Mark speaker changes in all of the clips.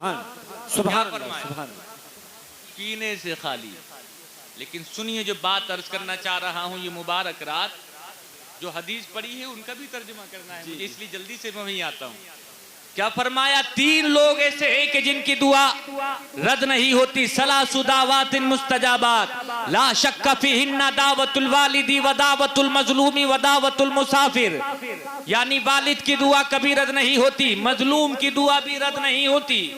Speaker 1: सुभान अल्लाह, सुभान अल्लाह।
Speaker 2: पीने से खाली। लेकिन सुनिए जो बात अर्ज करना चाह रहा हूं, ये मुबारक रात जो हदीस पढ़ी है उनका भी तर्जुमा करना है मुझे, इसलिए जल्दी से मैं वहीं आता हूं। क्या फरमाया? 3 लोग ऐसे हैं कि जिनकी दुआ रद्द नहीं होती। सलासु दावातिन मुस्तजाबात ला शक्का फीहिन्ना दावतुल वालिदी व दावतुल मजलूमी व दावतुल मुसाफिर। यानी वालिद की दुआ कभी रद्द नहीं होती, मजलूम की दुआ भी रद्द नहीं होती।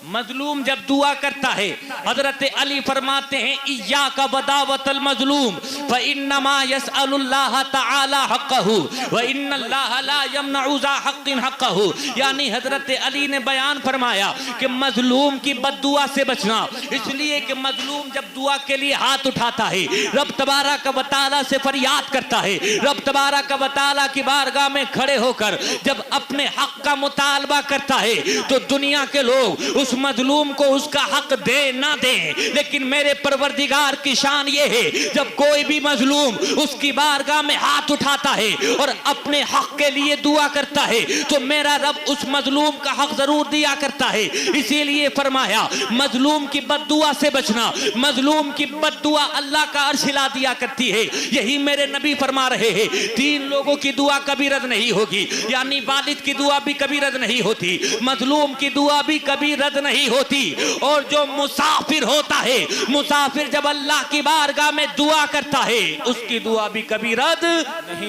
Speaker 2: मजलूम जब दुआ करता है, हजरत अली फरमाते हैं इय्याका बदावतल मजलूम फ इन्नमा यसअलुल्लाह तआला हक़्क़हु व इन्नल्लाह ला यमनउ ज़ा हक़्क़िन हक़्क़हु। यानी हजरत अली ने बयान फरमाया कि मजलूम की बद्दुआ से बचना, इसलिए कि मजलूम जब दुआ के लिए हाथ उठाता है, रब तबारक व तआला से फरियाद करता है, रब तबारक व तआला की बारगाह में खड़े होकर जब अपने हक का मुतालबा करता है, तो दुनिया के लोग उस मजलूम को उसका हक दे ना दे, लेकिन मेरे परवरदिगार की शान ये है, जब कोई भी मजलूम उसकी बारगाह में हाथ उठाता है और अपने हक के लिए दुआ करता है, तो मेरा रब उस मजलूम का हक जरूर दिया करता है। इसीलिए फरमाया मजलूम की बद्दुआ से बचना, मजलूम की बद्दुआ अल्लाह का अर्श हिला दिया करती है। यही मेरे नबी फरमा रहे हैं, 3 लोगों की दुआ कभी रद्द नहीं होगी। यानी वालिद की दुआ भी कभी रद्द नहीं होती, मजलूम की दुआ भी कभी रद्द नहीं होती, और जो मुसाफिर होता है, मुसाफिर जब अल्लाह की बारगाह में दुआ करता है, उसकी दुआ भी कभी रद्द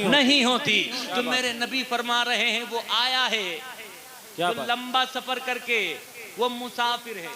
Speaker 2: नहीं होती। तो मेरे नबी फरमा रहे हैं वो आया है जो लंबा सफर करके वो मुसाफिर है।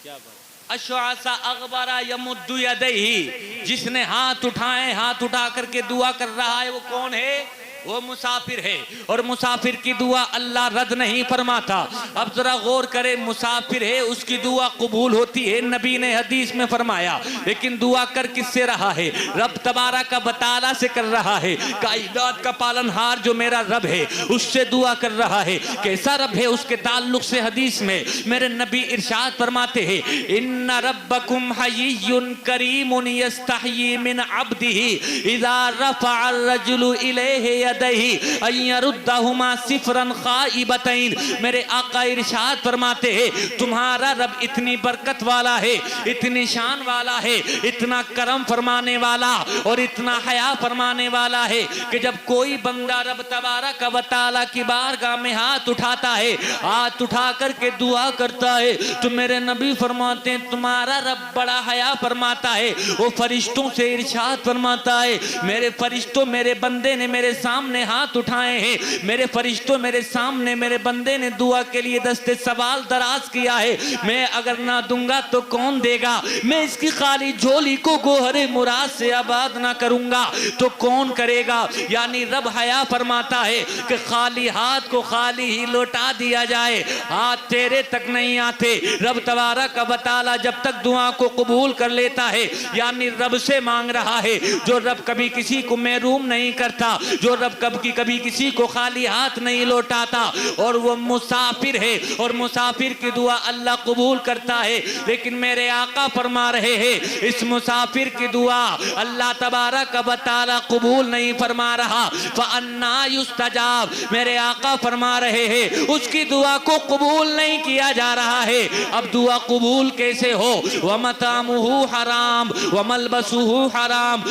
Speaker 2: क्या बात? अश्वासा अगबरा यमुद्दु यदैहि, जिसने हाथ उठाए, हाथ उठा करके दुआ कर रहा है, वो कौन है? वो मुसाफिर है। और मुसाफिर की दुआ अल्लाह रद्द नहीं फरमाता। अब जरा गौर करें, मुसाफिर है, उसकी दुआ कबूल होती है, नबी ने हदीस में फरमाया। लेकिन दुआ कर किससे रहा है? रब तबारक व तआला से कर रहा है। कायनात का पालनहार जो मेरा रब है, उससे दुआ कर रहा है। कैसा रब है? उसके ताल्लुक से हदीस में मेरे नबी इरशाद फरमाते हैं, इन्ना रब्बकुम हय्युन करीमुन यस्तहयी मिन अब्दिही इज़ा रफ़अ अर्रजुलु इलैहि सिफरन खाइबतैन। मेरे आका इरशाद फरमाते हैं, तुम्हारा रब इतनी बरकत वाला है, इतनी शान वाला है, इतना करम फरमाने वाला और इतना हया फरमाने वाला है कि जब कोई बंदा रब तबारक व तआला की बारगाह में हाथ उठाता है, हाथ उठा करके दुआ करता है, तो मेरे नबी फरमाते हैं तुम्हारा रब बड़ा हया फरमाता है। वो फरिश्तों से इरशाद फरमाता है, मेरे फरिश्तों, मेरे बंदे ने मेरे सामने हाथ उठाए हैं, मेरे फरिश्तों मेरे सामने मेरे बंदे ने दुआ के लिए दस्ते सवाल दराज किया है, मैं अगर ना दूंगा तो कौन देगा? मैं इसकी खाली झोली को गोहरे मुराद से आबाद ना करूंगा तो कौन करेगा? यानी रब हया फरमाता है कि खाली हाथ को खाली ही लौटा दिया जाए, हाथ तेरे तक नहीं आते। रब तबारक व तआला जब तक दुआ को कबूल कर लेता है, यानी रब से मांग रहा है, जो रब कभी किसी को महरूम नहीं करता, जो रब कभी किसी को खाली हाथ नहीं लौटाता, और वो मुसाफिर है, और मुसाफिर की दुआ अल्लाह कबूल करता है। लेकिन मेरे आका फरमा रहे हैं, इस मुसाफिर की दुआ अल्लाह तबारक व तआला कबूल नहीं फरमा रहा। फअन्ना युस्तजाब, मेरे आका फरमा रहे हैं उसकी दुआ को कबूल नहीं किया जा रहा है। अब दुआ कबूल कैसे हो? व मतामुहु हराम व मलबसुहु हराम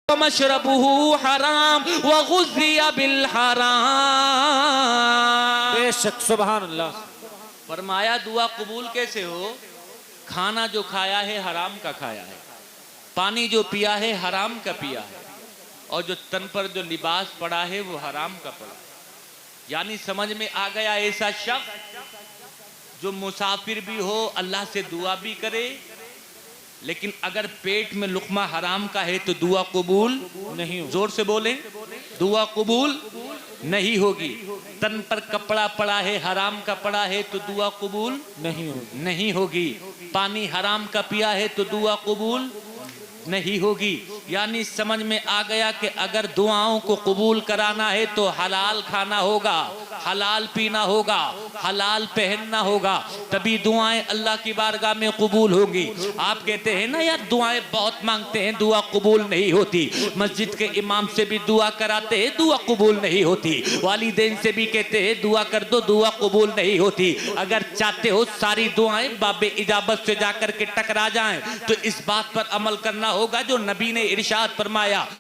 Speaker 2: मशरबुहु हराम व गुज़िया बिल हराम।
Speaker 1: बेशक, सुभान अल्लाह।
Speaker 2: फरमाया दुआ कबूल कैसे हो? खाना जो खाया है हराम का खाया है, पानी जो पिया है हराम का पिया है, और जो तन पर जो लिबास पड़ा है वो हराम का पड़ा। यानी समझ में आ गया, ऐसा शख्स जो मुसाफिर भी हो, अल्लाह से दुआ भी करे, लेकिन अगर पेट में लुकमा हराम का है तो दुआ कबूल नहीं हो। जोर से बोलें, दुआ कबूल नहीं होगी। तन पर कपड़ा पड़ा है, हराम का पड़ा है, तो दुआ कबूल नहीं होगी। पानी हराम का पिया है तो दुआ कबूल नहीं होगी। यानी समझ में आ गया कि अगर दुआओं को कबूल कराना है तो हलाल खाना होगा, हलाल पीना होगा, हलाल पहनना होगा, तभी दुआएं अल्लाह की बारगाह में कबूल होंगी। आप कहते हैं ना यार दुआएं बहुत मांगते हैं, दुआ कबूल नहीं होती। मस्जिद के इमाम से भी दुआ कराते हैं, दुआ कबूल नहीं होती। वालिदैन से भी कहते हैं दुआ कर दो, दुआ कबूल नहीं होती। अगर चाहते हो सारी दुआएं बाबे इजाबत से जाकर के टकरा जाएं तो इस बात पर अमल करना होगा जो नबी ने इरशाद फरमाया।